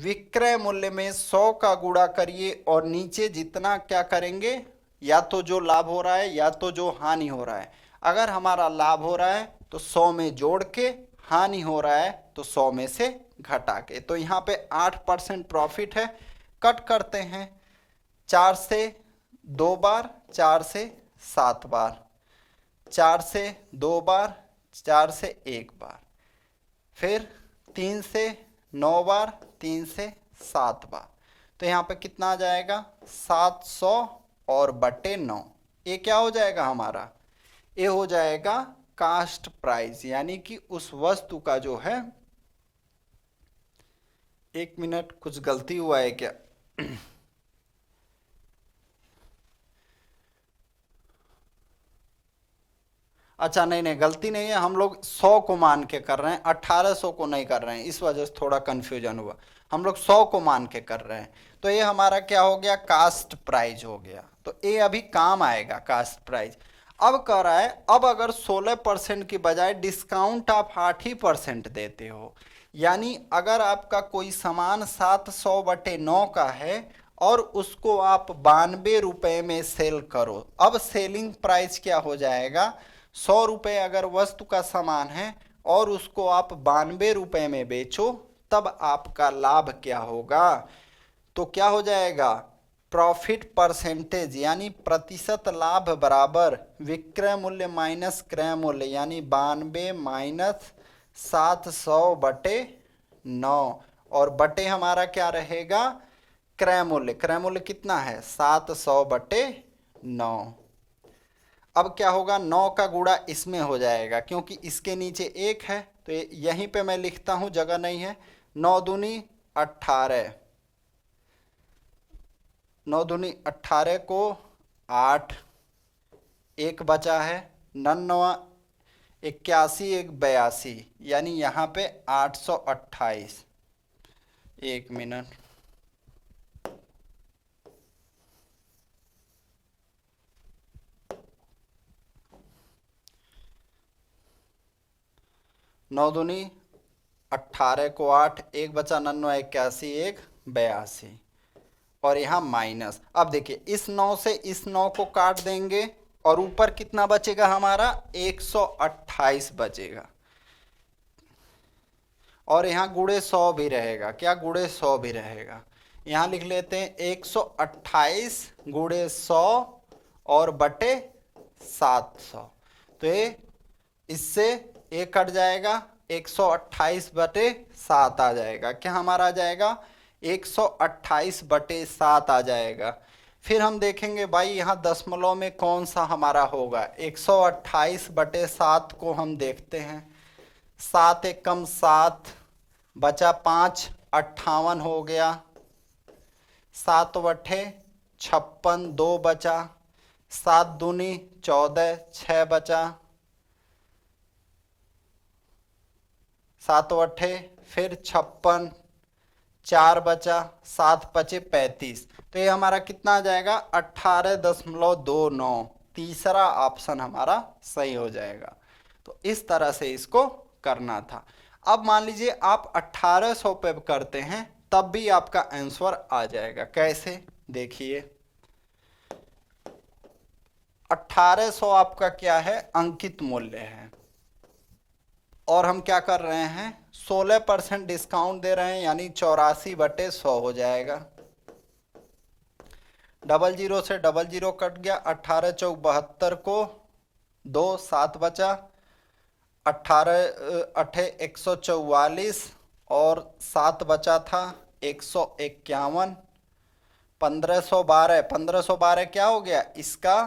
विक्रय मूल्य में 100 का गुणा करिए और नीचे जितना क्या करेंगे, या तो जो लाभ हो रहा है या तो जो हानि हो रहा है। अगर हमारा लाभ हो रहा है तो 100 में जोड़ के, हानि हो रहा है तो 100 में से घटा के। तो यहाँ पे 8% प्रॉफिट है। कट करते हैं, 4 से 2 बार, 4 से 7 बार, 4 से 2 बार, 4 से 1 बार, फिर 3 से 9 बार, 3 से 7 बार। तो यहाँ पे कितना आ जाएगा, 700 और बटे 9। ये क्या हो जाएगा हमारा, ये हो जाएगा कास्ट प्राइस, यानी कि उस वस्तु का जो है। एक मिनट, कुछ गलती हुआ है क्या? अच्छा, नहीं नहीं, गलती नहीं है, हम लोग 100 को मान के कर रहे हैं, 1800 को नहीं कर रहे हैं, इस वजह से थोड़ा कंफ्यूजन हुआ। हम लोग 100 को मान के कर रहे हैं। तो ये हमारा क्या हो गया, कास्ट प्राइस हो गया। तो ये अभी काम आएगा कास्ट प्राइस। अब कह रहा है, अब अगर 16% की बजाय डिस्काउंट आप 8% देते हो, यानी अगर आपका कोई सामान 700 बटे 9 का है और उसको आप 92 रुपये में सेल करो। अब सेलिंग प्राइस क्या हो जाएगा, 100 रुपये अगर वस्तु का सामान है और उसको आप 92 रुपये में बेचो, तब आपका लाभ क्या होगा, तो क्या हो जाएगा, प्रॉफिट परसेंटेज यानी प्रतिशत लाभ बराबर विक्रय मूल्य माइनस क्रय मूल्य, यानी 92 माइनस 700 बटे 9, और बटे हमारा क्या रहेगा, क्रय मूल्य। क्रय मूल्य कितना है, 700 बटे 9। अब क्या होगा, 9 का गुणा इसमें हो जाएगा, क्योंकि इसके नीचे 1 है, तो यहीं पे मैं लिखता हूं, जगह नहीं है। 9 दूनी 18, 9 दूनी 18 को 8, 1 बचा है, 99 81 1 82, यानी यहाँ पे 828। एक मिनट, नौ दूनी 18 को 8, 1 बचा 99 81 1 82, और यहाँ माइनस। अब देखिए, इस 9 से इस 9 को काट देंगे और ऊपर कितना बचेगा हमारा, 128 बचेगा, और यहाँ गुणे 100 भी रहेगा। क्या, गुणे 100 भी रहेगा। यहाँ लिख लेते हैं 128 गुणे 100 और बटे 700। तो ये इससे एक कट जाएगा, 128 बटे 7 आ जाएगा। क्या हमारा आ जाएगा, 128 बटे 7 आ जाएगा। फिर हम देखेंगे भाई यहाँ दशमलव में कौन सा हमारा होगा। 128 बटे 7 को हम देखते हैं, 7 एकम 7, बचा 5, 58 हो गया, 7 बटे 56, 2 बचा, 7 दूनी 14, 6 बचा, 7 बटे फिर 56, 4 बचा, 7 बचे 35। तो ये हमारा कितना आ जाएगा, 18.29। तीसरा ऑप्शन हमारा सही हो जाएगा। तो इस तरह से इसको करना था। अब मान लीजिए आप 1800 पे करते हैं, तब भी आपका आंसर आ जाएगा। कैसे, देखिए 1800 आपका क्या है, अंकित मूल्य है, और हम क्या कर रहे हैं, 16% डिस्काउंट दे रहे हैं, यानी 84 बटे 100 हो जाएगा। 00 से 00 कट गया, 18 चौक 72 को 2, 7 बचा, 18 अठे 144 और 7 बचा था 151, 1512, 1512 क्या हो गया, इसका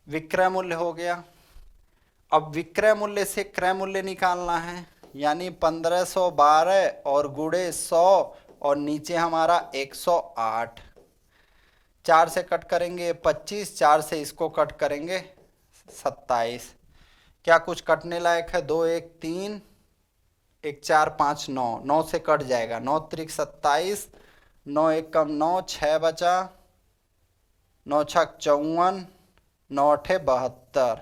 विक्रय मूल्य हो गया। अब विक्रय मूल्य से क्रय मूल्य निकालना है, यानी 1512 और गुणे 100 और नीचे हमारा 108। 4 से कट करेंगे 25, 4 से इसको कट करेंगे 27। क्या कुछ कटने लायक है, 2 1 3, 1 4 5 9, 9 से कट जाएगा, 9 त्रिक 27, 9 1 कम 9, 6 बचा, 9 छक 54, 9 अठे 72,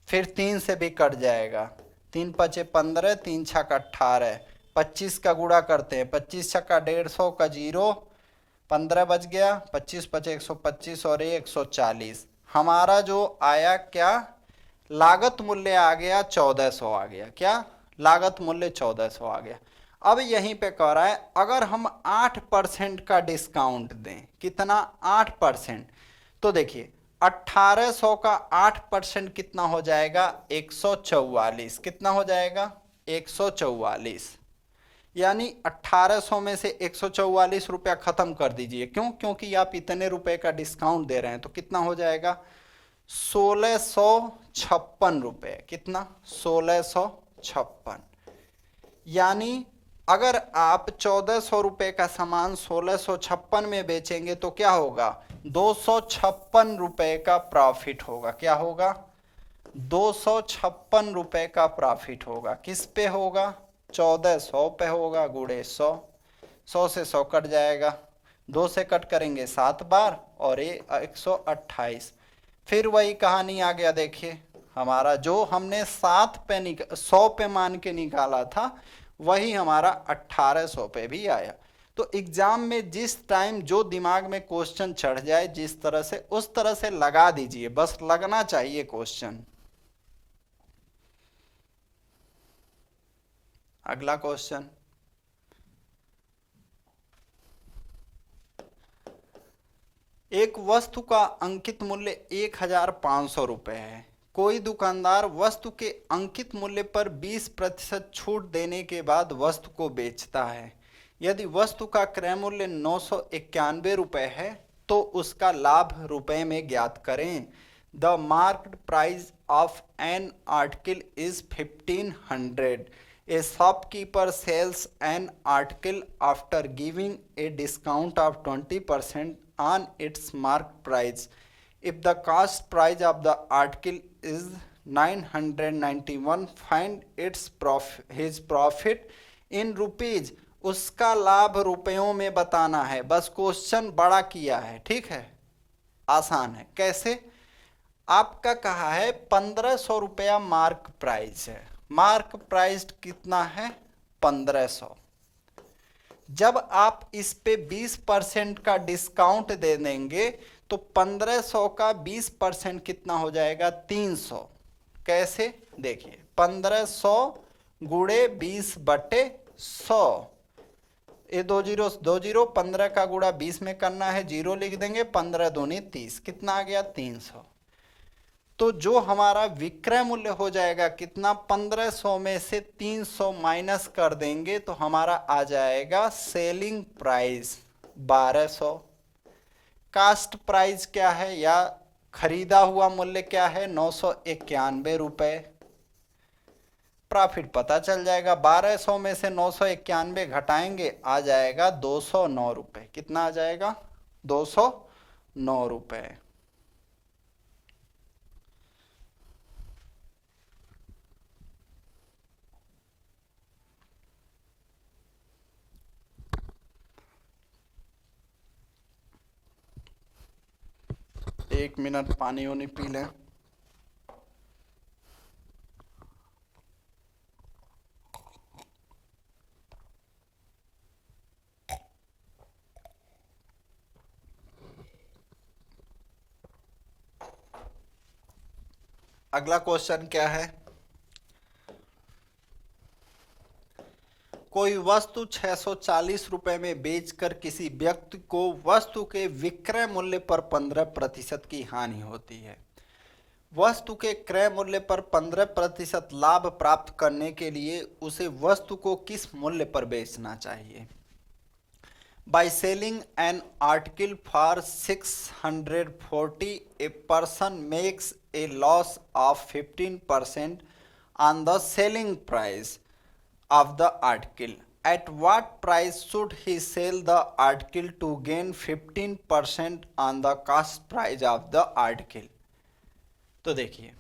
फिर 3 से भी कट जाएगा, 3 पचे 15, 3 छक 18, 25 का गुणा करते हैं, 25 छक्का 150 का 0, 15 बच गया, 25 पचे 125 और ये 140। हमारा जो आया क्या, लागत मूल्य आ गया 1400 आ गया। क्या लागत मूल्य 1400 आ गया। अब यहीं पे कह रहा है अगर हम 8% का डिस्काउंट दें, कितना 8%, तो देखिए 1800 का 8% कितना हो जाएगा 144। कितना हो जाएगा 144। यानी 1800 में से 144 रुपया खत्म कर दीजिए। क्यों? क्योंकि आप इतने रुपए का डिस्काउंट दे रहे हैं, तो कितना हो जाएगा 1656 रुपए। कितना 1656। यानी अगर आप 1400 रुपए का सामान 1656 में बेचेंगे तो क्या होगा 256 रुपए का प्रॉफिट होगा। क्या होगा 256 रुपए का प्रॉफिट होगा। किस पे होगा 1400 पे होगा, गुणे 100, 100 से 100 कट जाएगा, 2 से कट करेंगे 7 बार और ये 128। फिर वही कहानी आ गया। देखिए हमारा जो हमने 100 पे मान के निकाला था वही हमारा 1800 पे भी आया। तो एग्जाम में जिस टाइम जो दिमाग में क्वेश्चन चढ़ जाए जिस तरह से, उस तरह से लगा दीजिए, बस लगना चाहिए क्वेश्चन। अगला क्वेश्चन, एक वस्तु का अंकित मूल्य 1500 रुपए है। कोई दुकानदार वस्तु के अंकित मूल्य पर 20% छूट देने के बाद वस्तु को बेचता है। यदि वस्तु का क्रय मूल्य 991 रुपए है तो उसका लाभ रुपए में ज्ञात करें। The marked price of an article is 1500। A shopkeeper sells an article after giving a discount of 20% on its marked price. If the cost price of the article is 991, find his profit in rupees. उसका लाभ रुपयों में बताना है। बस question बड़ा किया है, ठीक है, आसान है। कैसे? आपका कहा है 1500 रुपया मार्क प्राइस है। मार्क प्राइस कितना है 1500। जब आप इस पे 20% का डिस्काउंट दे देंगे तो 1500 का 20% कितना हो जाएगा 300। कैसे? देखिए 1500 गुणे 20/100, ये 2 जीरो 2 जीरो, 15 का गुणा 20 में करना है, 0 लिख देंगे, 15 दूनी 30, कितना आ गया 300। तो जो हमारा विक्रय मूल्य हो जाएगा कितना 1500 में से 300 माइनस कर देंगे तो हमारा आ जाएगा सेलिंग प्राइस 1200। कास्ट प्राइस क्या है या खरीदा हुआ मूल्य क्या है 991 रुपए। प्रॉफिट पता चल जाएगा, 1200 में से 991 घटाएंगे आ जाएगा 209 रुपए। कितना आ जाएगा 209 रुपए। एक मिनट पानी वानी पी लें। अगला क्वेश्चन क्या है, कोई वस्तु 640 रुपए में बेचकर किसी व्यक्ति को वस्तु के विक्रय मूल्य पर 15% की हानि होती है। वस्तु के क्रय मूल्य पर 15% लाभ प्राप्त करने के लिए उसे वस्तु को किस मूल्य पर बेचना चाहिए? By selling an article for 640, a person makes a loss of 15% on the selling price of the article. At what price should he sell the article to gain 15% on the cost price of the article? तो देखिए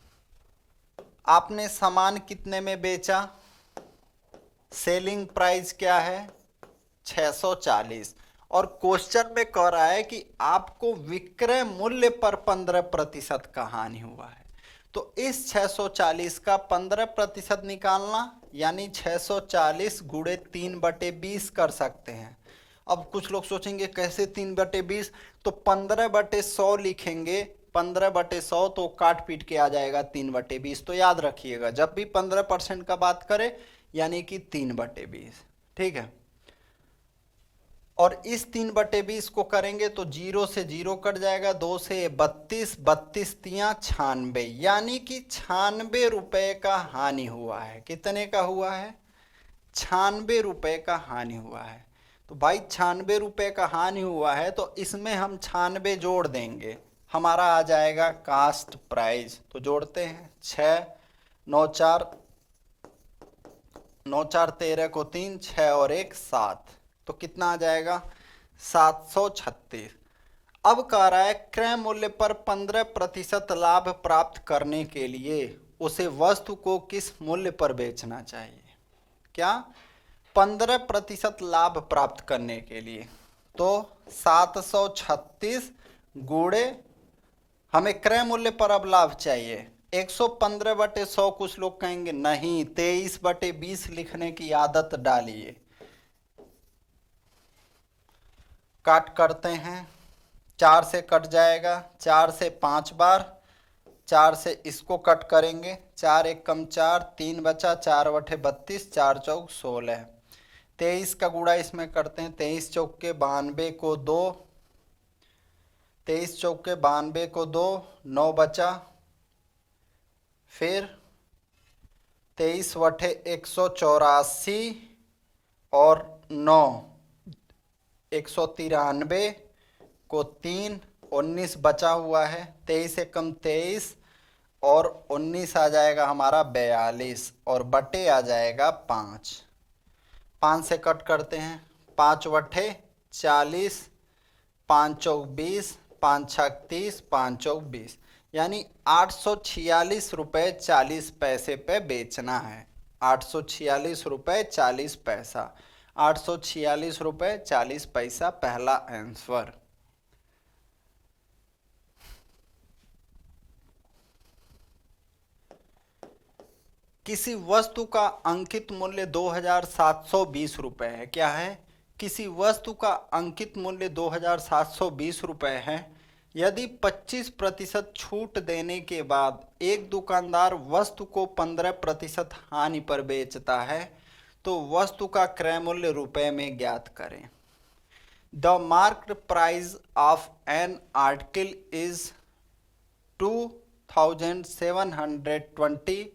आपने सामान कितने में बेचा, selling price क्या है 640, और क्वेश्चन में कह रहा है कि आपको विक्रय मूल्य पर 15% का हानि हुआ है। तो इस 640 का 15% निकालना यानी 640 गुणे 3/20 कर सकते हैं। अब कुछ लोग सोचेंगे कैसे 3/20, तो 15/100 लिखेंगे। 15/100 तो काट पीट के आ जाएगा 3/20। तो याद रखिएगा जब भी 15% का बात करें यानी कि 3/20। ठीक है। और इस 3/20 को करेंगे तो 0 से 0 कट जाएगा, 2 से 32, 32 तियां 96, यानी कि 96 रुपए का हानि हुआ है। कितने का हुआ है? 96 रुपए का हानि हुआ है। तो भाई 96 रुपए का हानि हुआ है तो इसमें हम 96 जोड़ देंगे, हमारा आ जाएगा कास्ट प्राइस। तो जोड़ते हैं, 6 9 4 9 4 13 को 3, 6 और 1 7, तो कितना आ जाएगा? 736। अब कह रहा है क्रय मूल्य पर 15% लाभ प्राप्त करने के लिए उसे वस्तु को किस मूल्य पर बेचना चाहिए? क्या? 15% लाभ प्राप्त करने के लिए। तो 736 गुणे, हमें क्रय मूल्य पर अब लाभ चाहिए 115/100। कुछ लोग कहेंगे नहीं, 23/20 लिखने की आदत डालिए। काट करते हैं, 4 से कट जाएगा, 4 से 5 बार, 4 से इसको कट करेंगे, 4 1 कम 4, 3 बचा, 4/32, 4 चौक 16। 23 का गुणा इसमें करते हैं, 23 चौक के 92 को 2, 23 चौक के 92 को 2, 9 बचा, फिर 23/184 और 9, 193 को 3, 19 बचा हुआ है, 23 से कम 23 और 19 आ जाएगा हमारा 42 और बटे आ जाएगा 5। 5 से कट करते हैं, 5/40, 5 चौक 20, 5 छक 30, 5 चौक 20, यानी 846 रुपये 40 पैसे पे बेचना है। 846 रुपये 40 पैसा, 846 रुपये 40 पैसा पहला आंसर। किसी वस्तु का अंकित मूल्य 2720 रुपये है। क्या है? किसी वस्तु का अंकित मूल्य 2720 रुपये है। यदि 25% छूट देने के बाद एक दुकानदार वस्तु को 15% हानि पर बेचता है तो वस्तु का क्रय मूल्य रुपए में ज्ञात करें। The marked price of an article is 2720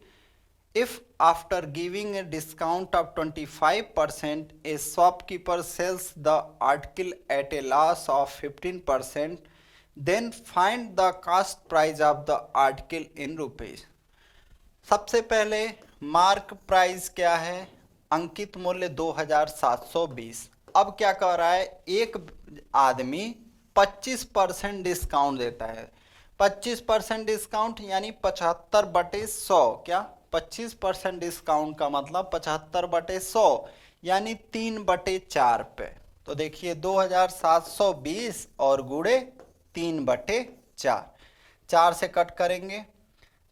if after giving a discount of 25% a shopkeeper sells the article at a loss of 15%, then find the cost price of the article in rupees। सबसे पहले mark price क्या है? अंकित मूल्य 2720। अब क्या कह रहा है? एक आदमी 25% डिस्काउंट देता है। 25% डिस्काउंट यानी 75/100। क्या? 25% डिस्काउंट का मतलब 75/100 यानी 3/4 पे। तो देखिए 2720 और गुणे 3/4, 4 से कट करेंगे,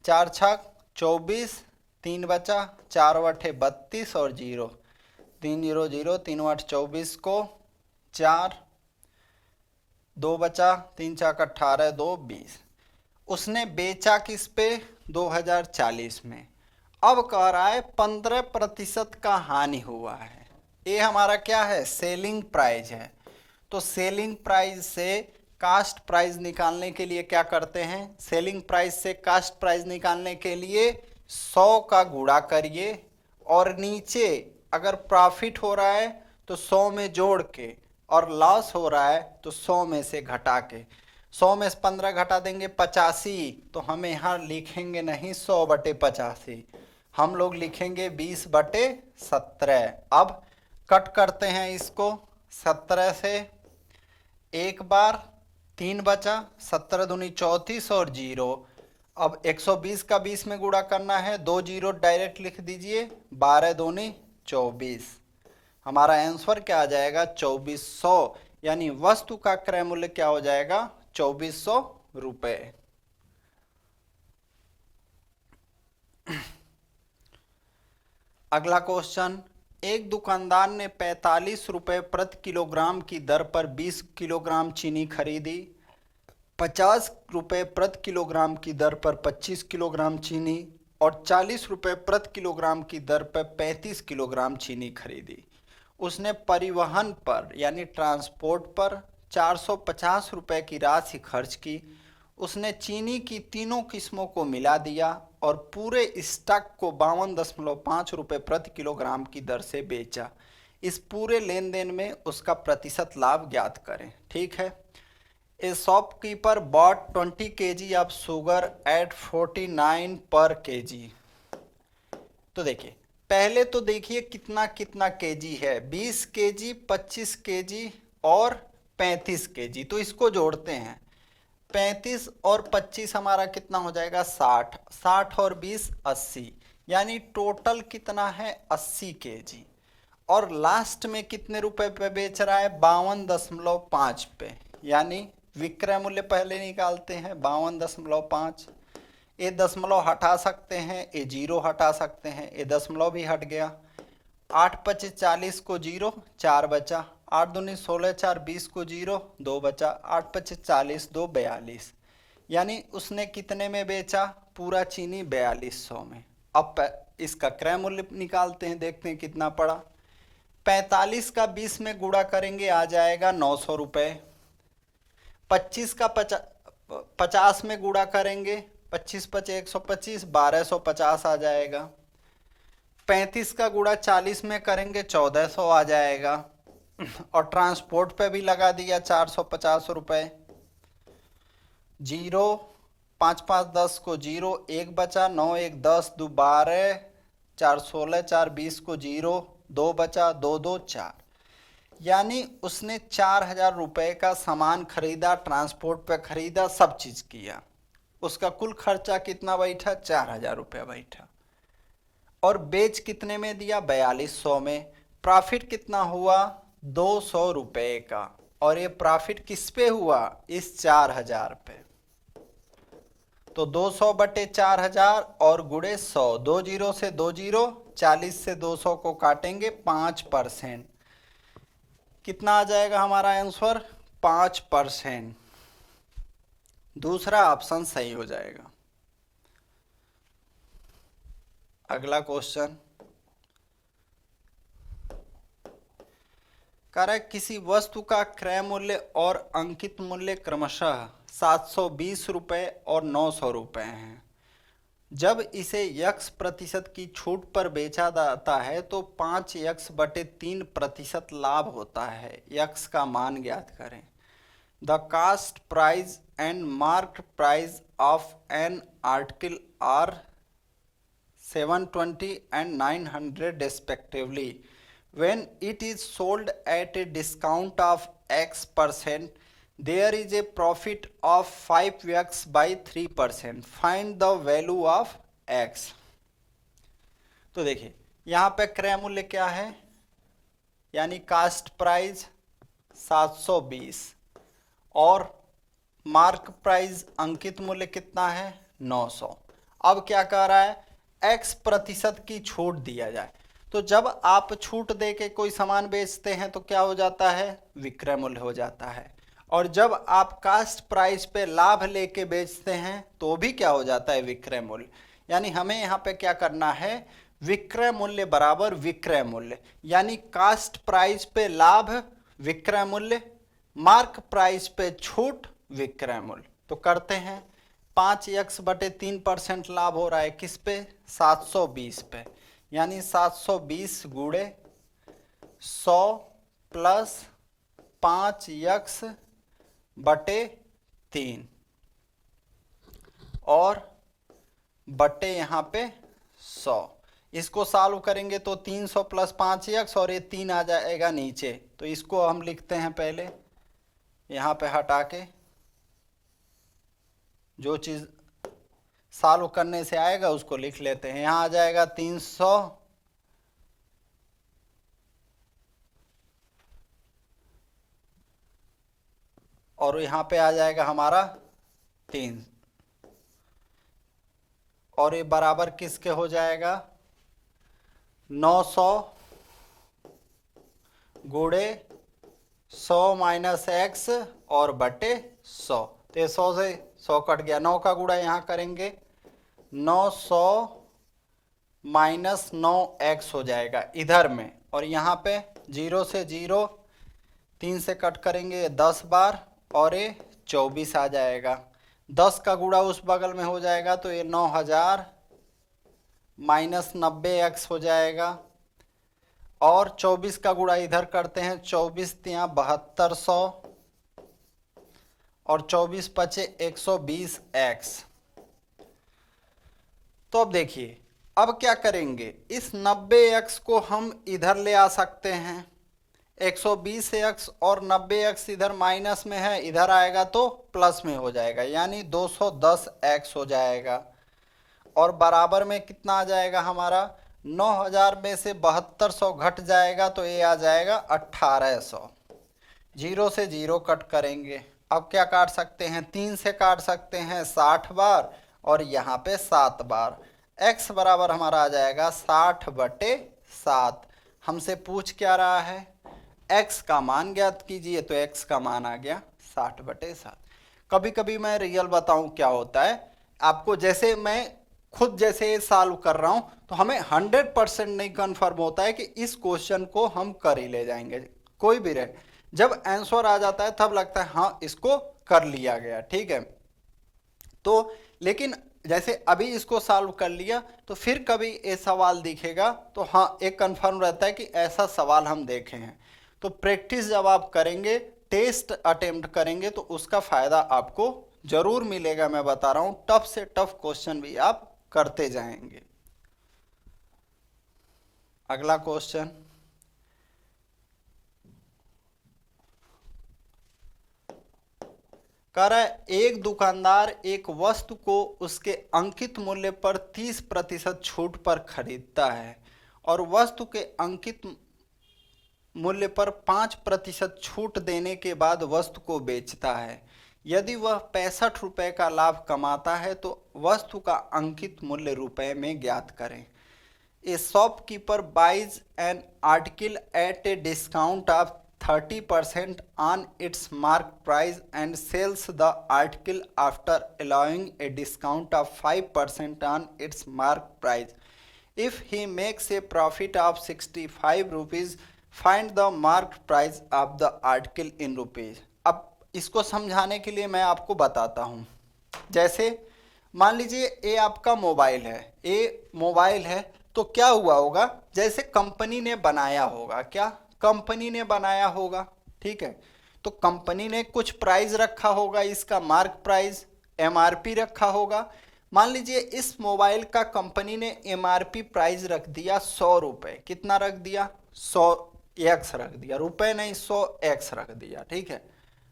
4 छक 24, 3 बचा, 4/32 और 0, 3 0 0, 3 8 24 को 4, 2 बचा, 3 4 18, 2 20। उसने बेचा किस पे? 2040 में। अब कह रहा है 15% का हानि हुआ है। ये हमारा क्या है? सेलिंग प्राइस है। तो सेलिंग प्राइस से कास्ट प्राइस निकालने के लिए क्या करते हैं? सेलिंग प्राइस से कास्ट प्राइस निकालने के लिए 100 का गुणा करिए और नीचे अगर प्रॉफिट हो रहा है तो 100 में जोड़ के और लॉस हो रहा है तो 100 में से घटा के। 100 में से 15 घटा देंगे 85, तो हमें यहाँ लिखेंगे नहीं 100/85, हम लोग लिखेंगे 20/17। अब कट करते हैं इसको, 17 से एक बार, 3 बचा, 17 दूनी 34 और 0। अब 120 का 20 में गुणा करना है, 2 0 डायरेक्ट लिख दीजिए, 12 दूनी 24। हमारा आंसर क्या आ जाएगा? 2400, यानी वस्तु का क्रय मूल्य क्या हो जाएगा? 2400 रुपये। अगला क्वेश्चन, एक दुकानदार ने 45 रुपए प्रति किलोग्राम की दर पर 20 किलोग्राम चीनी खरीदी, 50 रुपए प्रति किलोग्राम की दर पर 25 किलोग्राम चीनी और 40 रुपए प्रति किलोग्राम की दर पर 35 किलोग्राम चीनी खरीदी। उसने परिवहन पर यानी ट्रांसपोर्ट पर 450 रुपए की राशि खर्च की। उसने चीनी की तीनों किस्मों को मिला दिया और पूरे स्टॉक को 52.5 रुपए प्रति किलोग्राम की दर से बेचा। इस पूरे लेन देन में उसका प्रतिशत लाभ ज्ञात करें। ठीक है। A shopkeeper bought 20 kg of sugar at 49 per KG. तो देखिए, पहले तो देखिए कितना कितना केजी है, 20 केजी, 25 केजी और 35 केजी। तो इसको जोड़ते हैं, 35 और 25 हमारा कितना हो जाएगा 60, 60 और 20 80, यानी टोटल कितना है 80 केजी। और लास्ट में कितने रुपए पे बेच रहा है 52.5 पे, यानी विक्रय मूल्य पहले निकालते हैं 52.5। ये दशमलव हटा सकते हैं, ये जीरो हटा सकते हैं, ये दशमलव भी हट गया। 8 25 40 को जीरो, 4 बचा। 8 दूनी 16, 4 20 को जीरो, 2 बचा। 8 25 40, 2 42, यानी उसने कितने में बेचा पूरा चीनी 4200 में। अब इसका क्रय मूल्य निकालते हैं, देखते हैं कितना पड़ा। 45 का 20 में गुणा करेंगे आ जाएगा 900 रुपये। 25 का 50 में गुणा करेंगे, 25 पचे 125, 1250 आ जाएगा। 35 का गुणा 40 में करेंगे 1400 आ जाएगा। और ट्रांसपोर्ट पे भी लगा दिया 450 रुपये। जीरो, 5 5 10 को जीरो, 1 बचा। 9 1 10, 2 12, 4 16, 4 20 को जीरो, 2 बचा। 2 2 4, यानी उसने 4000 रुपये का सामान खरीदा, ट्रांसपोर्ट पे खरीदा, सब चीज़ किया। उसका कुल खर्चा कितना बैठा 4000 रुपया बैठा। और बेच कितने में दिया 4200 में। प्रॉफिट कितना हुआ 200 रुपये का। और ये प्रॉफिट किस पे हुआ इस 4000 पे। तो 200 बटे 4000 और गुणे 100, 2 जीरो से 2 जीरो, 40 से 200 को काटेंगे 5%। कितना आ जाएगा हमारा आंसर 5%। दूसरा ऑप्शन सही हो जाएगा। अगला क्वेश्चन कह रहा है किसी वस्तु का क्रय मूल्य और अंकित मूल्य क्रमशः 720 रुपये और 900 रुपये हैं। जब इसे x% की छूट पर बेचा जाता है तो 5x/3% लाभ होता है। x का मान ज्ञात करें। The cost price and mark price of an article are 720 and 900 respectively. When it is sold at a discount of x%, there is a profit of 5x by 3%. Find the value of x. तो देखिए यहाँ पे क्रय मूल्य क्या है, यानी cost price 720 और मार्क प्राइस अंकित मूल्य कितना है 900। अब क्या कह रहा है x% की छूट दिया जाए। तो जब आप छूट दे के कोई सामान बेचते हैं तो क्या हो जाता है विक्रय मूल्य हो जाता है। और जब आप कास्ट प्राइस पे लाभ लेके बेचते हैं तो भी क्या हो जाता है विक्रय मूल्य। यानी हमें यहाँ पे क्या करना है विक्रय मूल्य बराबर विक्रय मूल्य, यानी कास्ट प्राइस पे लाभ विक्रय मूल्य, मार्क प्राइस पे छूट विक्रय मूल्य। तो करते हैं 5x/3% लाभ हो रहा है किस पे 720 पे, यानी 720 गुणे 100 प्लस 5x/3 और बटे यहाँ पे 100। इसको सॉल्व करेंगे तो 300 प्लस 5x और ये 3 आ जाएगा नीचे। तो इसको हम लिखते हैं पहले यहाँ पे हटा के, जो चीज़ सॉल्व करने से आएगा उसको लिख लेते हैं। यहाँ आ जाएगा 300 और यहाँ पे आ जाएगा हमारा 3 और ये बराबर किसके हो जाएगा 900 गुणे 100 माइनस एक्स और बटे 100, तो ये 100 से 100 कट गया, 9 का गुणा यहाँ करेंगे 900 माइनस 9x हो जाएगा इधर में, और यहाँ पे 0 से 0 3 से कट करेंगे 10 बार और ये 24 आ जाएगा। 10 का गुणा उस बगल में हो जाएगा तो ये 9000 माइनस 90x हो जाएगा, और 24 का गुणा इधर करते हैं 24 तिया 7200 और 24 पचे 120x। तो अब देखिए अब क्या करेंगे, इस 90x को हम इधर ले आ सकते हैं, 120x और 90x इधर माइनस में है, इधर आएगा तो प्लस में हो जाएगा, यानी 210x हो जाएगा, और बराबर में कितना आ जाएगा हमारा, 9000 में से 7200 घट जाएगा तो ये आ जाएगा 1800। 0 से 0 कट करेंगे, अब क्या काट सकते हैं, 3 से काट सकते हैं 60 बार और यहाँ पे 7 बार, x बराबर हमारा आ जाएगा 60 बटे 7। हमसे पूछ क्या रहा है, x का मान ज्ञात कीजिए, तो x का मान आ गया 60 बटे 7। कभी कभी मैं रियल बताऊं क्या होता है आपको, जैसे मैं खुद जैसे सॉल्व कर रहा हूं तो हमें 100% नहीं कंफर्म होता है कि इस क्वेश्चन को हम कर ही ले जाएंगे, कोई भी रहे, जब आंसर आ जाता है तब लगता है हाँ इसको कर लिया गया, ठीक है। तो लेकिन जैसे अभी इसको सॉल्व कर लिया तो फिर कभी ये सवाल दिखेगा तो हाँ एक कंफर्म रहता है कि ऐसा सवाल हम देखे हैं। तो प्रैक्टिस जब आप करेंगे, टेस्ट अटेम्प्ट करेंगे तो उसका फायदा आपको जरूर मिलेगा, मैं बता रहा हूं, टफ से टफ क्वेश्चन भी आप करते जाएंगे। अगला क्वेश्चन, कह रहा है एक दुकानदार एक वस्तु को उसके अंकित मूल्य पर 30% छूट पर खरीदता है और वस्तु के अंकित मूल्य पर 5% छूट देने के बाद वस्तु को बेचता है। यदि वह 65 रुपये का लाभ कमाता है तो वस्तु का अंकित मूल्य रुपए में ज्ञात करें। A shopkeeper buys an article at a discount of 30% on its mark price and sells the article after allowing a discount of 5% on its mark price. If he makes a profit of 65 rupees, find the mark price of the article in rupees. अब इसको समझाने के लिए मैं आपको बताता हूँ। जैसे मान लीजिए ये आपका मोबाइल है, ये मोबाइल है, तो क्या हुआ होगा, जैसे कंपनी ने बनाया होगा, क्या कंपनी ने बनाया होगा, ठीक है, तो कंपनी ने कुछ प्राइस रखा होगा, इसका मार्क प्राइस एमआरपी रखा होगा। मान लीजिए इस मोबाइल का कंपनी ने एमआरपी प्राइस रख दिया 100 रुपये, कितना रख दिया, 100x रख दिया, रुपए नहीं 100x रख दिया, ठीक है।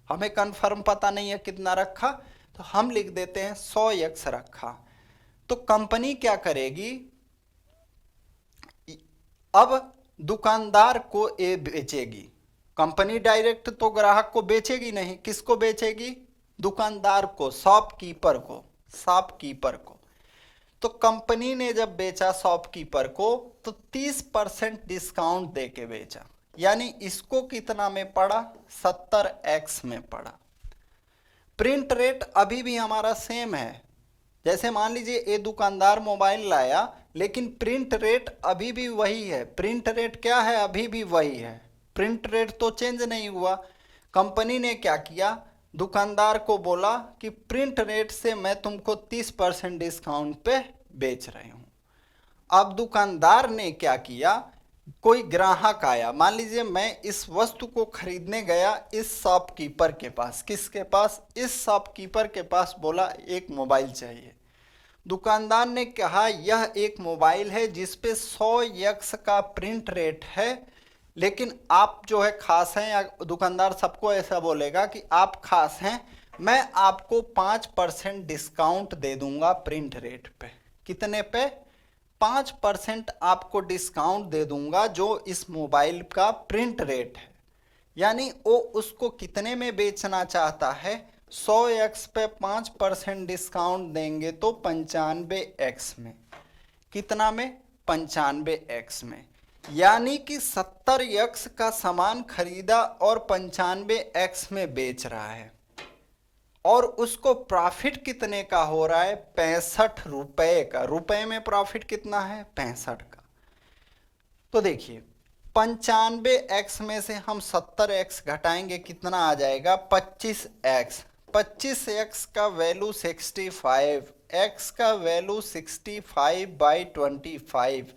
हमें कंफर्म पता नहीं है कितना रखा, तो हम लिख देते हैं 100x रखा। तो कंपनी क्या करेगी, अब दुकानदार को ये बेचेगी, कंपनी डायरेक्ट तो ग्राहक को बेचेगी नहीं, किसको बेचेगी, दुकानदार को, शॉपकीपर को, शॉपकीपर को। तो कंपनी ने जब बेचा शॉपकीपर को तो 30% डिस्काउंट देके बेचा, यानी इसको कितना में पड़ा, 70x में पड़ा। प्रिंट रेट अभी भी हमारा सेम है, जैसे मान लीजिए ये दुकानदार मोबाइल लाया लेकिन प्रिंट रेट अभी भी वही है, प्रिंट रेट क्या है, अभी भी वही है, प्रिंट रेट तो चेंज नहीं हुआ। कंपनी ने क्या किया, दुकानदार को बोला कि प्रिंट रेट से मैं तुमको 30% डिस्काउंट पे बेच रही हूँ। अब दुकानदार ने क्या किया, कोई ग्राहक आया, मान लीजिए मैं इस वस्तु को खरीदने गया इस शॉपकीपर के पास, किसके पास, इस शॉपकीपर के पास, बोला एक मोबाइल चाहिए। दुकानदार ने कहा यह एक मोबाइल है जिस पे 100x का प्रिंट रेट है, लेकिन आप जो है खास हैं, या दुकानदार सबको ऐसा बोलेगा कि आप खास हैं, मैं आपको 5% डिस्काउंट दे दूंगा प्रिंट रेट पे। कितने पे, 5% आपको डिस्काउंट दे दूंगा जो इस मोबाइल का प्रिंट रेट है। यानी वो उसको कितने में बेचना चाहता है, 100x पे 5% डिस्काउंट देंगे तो 95x में, कितना में, 95x में। यानी कि 70x का सामान खरीदा और 95x में बेच रहा है और उसको प्रॉफिट कितने का हो रहा है, 65 रुपए का। रुपए में प्रॉफिट कितना है, 65 का। तो देखिए 95x में से हम 70x घटाएंगे, कितना आ जाएगा, 25x। 25x का वैल्यू 65, x का वैल्यू 65/25।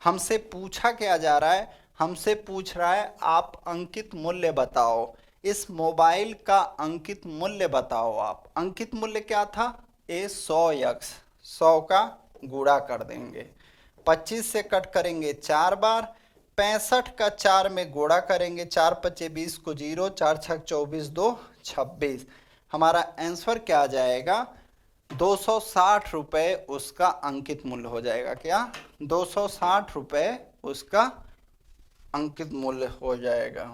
हमसे पूछा क्या जा रहा है, हमसे पूछ रहा है आप अंकित मूल्य बताओ, इस मोबाइल का अंकित मूल्य बताओ। आप अंकित मूल्य क्या था, ए 100x, 100 का गुणा कर देंगे, 25 से कट करेंगे 4 बार, 65 का 4 में गुणा करेंगे, 4 पचे 20 को 0, 4 छक 24, 2 26। हमारा आंसर क्या आ जाएगा, 260 रुपये उसका अंकित मूल्य हो जाएगा। क्या, 260 रुपये उसका अंकित मूल्य हो जाएगा,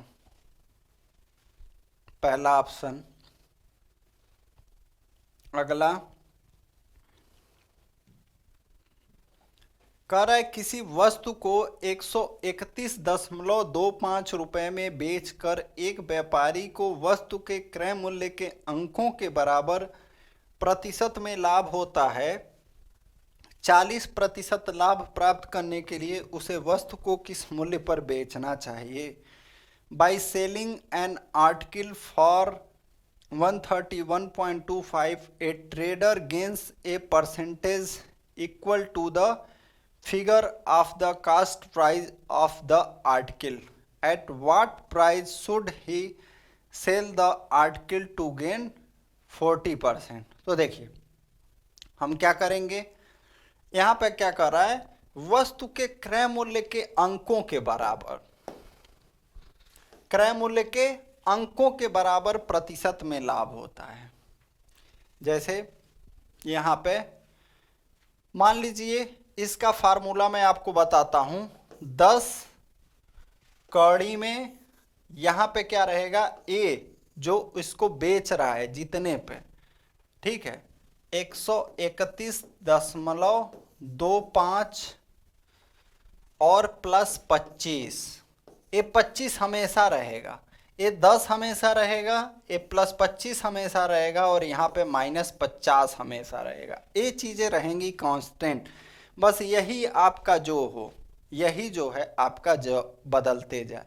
पहला ऑप्शन। अगला कह रहा है किसी वस्तु को 131.25 रुपए में बेचकर एक व्यापारी को वस्तु के क्रय मूल्य के अंकों के बराबर प्रतिशत में लाभ होता है। 40% लाभ प्राप्त करने के लिए उसे वस्तु को किस मूल्य पर बेचना चाहिए। By selling an article for 131.25 a trader gains a percentage equal to the figure of the cost price of the article. At what price should he sell the article to gain 40%? तो देखिए हम क्या करेंगे, यहाँ पे क्या कर रहा है, वस्तु के क्रय मूल्य के अंकों के बराबर, क्रय मूल्य के अंकों के बराबर प्रतिशत में लाभ होता है। जैसे यहाँ पे मान लीजिए, इसका फार्मूला मैं आपको बताता हूं, 10 कौड़ी में यहां पे क्या रहेगा, ए जो इसको बेच रहा है जितने पे, ठीक है, 131.25 और प्लस 25। ये 25 हमेशा रहेगा, ये 10 हमेशा रहेगा, ये प्लस 25 हमेशा रहेगा और यहाँ पे -50 हमेशा रहेगा। ये चीज़ें रहेंगी कांस्टेंट। बस यही आपका जो हो, यही जो है आपका जो बदलते जाए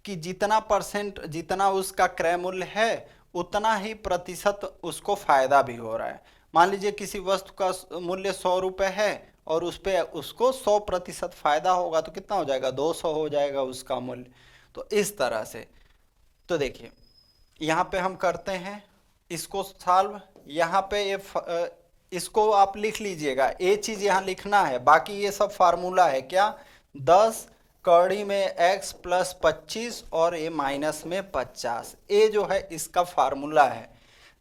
कि जितना परसेंट, जितना उसका क्रय मूल्य है उतना ही प्रतिशत उसको फायदा भी हो रहा है। मान लीजिए किसी वस्तु का मूल्य 100 रुपये है और उस पर उसको 100% फायदा होगा तो कितना हो जाएगा, 200 हो जाएगा उसका मूल्य। तो इस तरह से, तो देखिए यहाँ पे हम करते हैं इसको सॉल्व। यहाँ पे ये इसको आप लिख लीजिएगा, ये चीज यहाँ लिखना है, बाकी ये सब फार्मूला है। क्या, 10 कौड़ी में x प्लस 25 और ये माइनस में 50, ये जो है इसका फार्मूला है।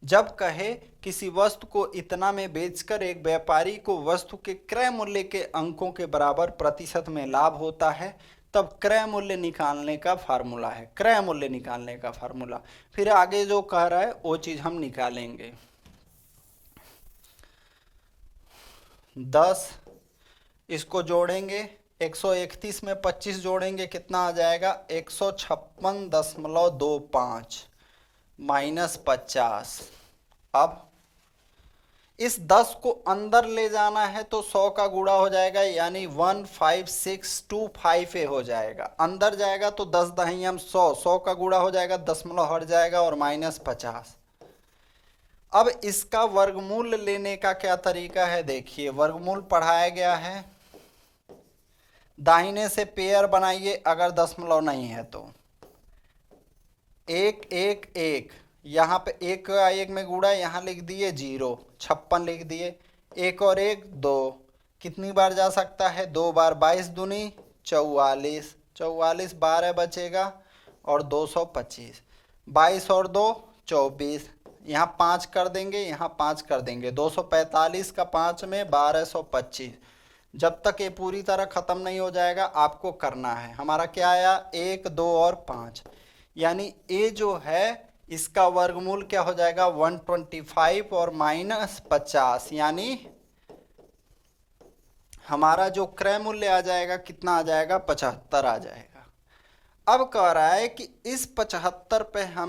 जब कहे किसी वस्तु को इतना में बेचकर एक व्यापारी को वस्तु के क्रय मूल्य के अंकों के बराबर प्रतिशत में लाभ होता है, तब क्रय मूल्य निकालने का फार्मूला है, क्रय मूल्य निकालने का फार्मूला। फिर आगे जो कह रहा है वो चीज हम निकालेंगे। 10 इसको जोड़ेंगे, 131 में 25 जोड़ेंगे, कितना आ जाएगा, 156.25 माइनस 50। अब इस 10 को अंदर ले जाना है तो 100 का गुणा हो जाएगा, यानी 15625 हो जाएगा। अंदर जाएगा तो 10 दहियम 100, 100 का गुणा हो जाएगा, दशमलव हट जाएगा और -50। अब इसका वर्गमूल लेने का क्या तरीका है, देखिए वर्गमूल पढ़ाया गया है, दाहिने से पेयर बनाइए अगर दशमलव नहीं है तो, 1 1 1, यहाँ पे 1 का 1 में गुणा, यहाँ लिख दिए 0, 56 लिख दिए, 1 और 1 2, कितनी बार जा सकता है, 2 बार, 22 दूनी 44, 44 12 बचेगा और 225, 22 और 2 24, यहाँ 5 कर देंगे, यहाँ 5 कर देंगे, 245 का 5 में 1225। जब तक ये पूरी तरह ख़त्म नहीं हो जाएगा आपको करना है। हमारा क्या आया, 1 2 और 5, यानी ये जो है इसका वर्गमूल क्या हो जाएगा, 125 और -50, यानी हमारा जो क्रय मूल्य आ जाएगा कितना आ जाएगा, 75 आ जाएगा। अब कह रहा है कि इस 75 पे हम